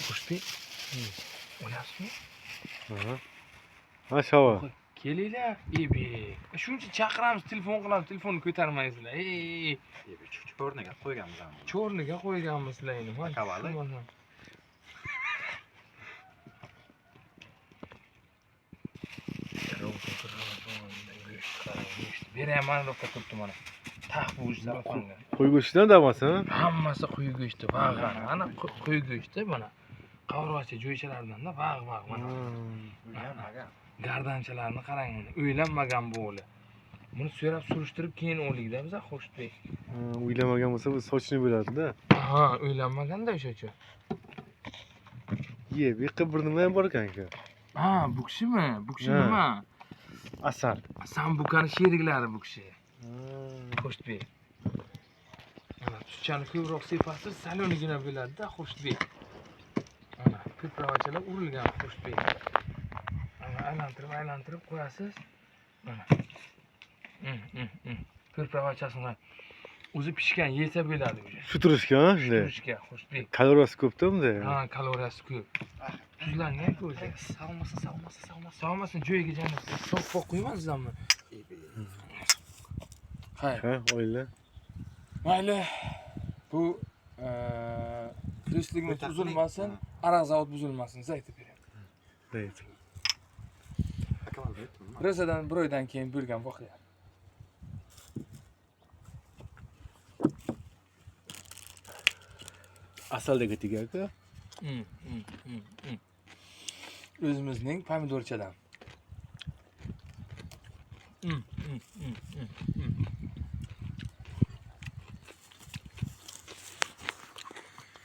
Xushbek. Olasizmi? Ha, shava. Kelinglar, Ebek. Shuncha chaqiramiz, telefon qilamiz, telefonni ko'tarmaysizlar. Cho'rniga qo'yganmiz. Cho'rniga qo'yganmisizlar endi. Akavali. Beraman ro'qqa turibdi mana. Tax bo'sh sarafanga. Qo'y go'shtidan damasin. Hammasi qo'y go'shti, vag'an. Ana qo'y go'shti mana. Qavrog'cha jo'ychalardan-da vag' mana. Gardanchalarni qarang mana. O'ylanmagan bu o'g'li. Buni so'rab surishtirib keyin o'likda biz Xushbek. O'ylamagan bo'lsa bu sochini bo'ladi-da. Ha, o'ylanmaganda o'sha-chu. Bu yoqqa bir nima ham bor ekan-ku. Ha, bu kishimi? Bu kishi nima? Asal. Sambukani sheriklari bu kishi. Xushbek. Mana tushchani ko'proq sepasiz, salonigina bo'ladi-da Xushbek. Mana ko'pravachalar urilgan Xushbek. Mana aylantirib qo'yasiz. Mana. Ko'pravachasini o'zi pishgan yesa bo'ladi o'sha. Shu turishga, ha, shunday. Turishga Xushbek. Kaloriyasi ko'p-da bunda. Ha, kaloriyasi ko'p. Tuzlangan-ku o'zi. Savmasin, joyiga jamlasa. So'q qo'ymaysizmi? Hay. Ha, o'yla. Mayli. Bu tirikchiligimiz buzilmasin, aroq zavod buzilmasin, aytib beraman. Deyt. Rosadan bir oydan keyin bo'lgan voqea. Asaldagi tigaku. O'zimizning pomidorchadan.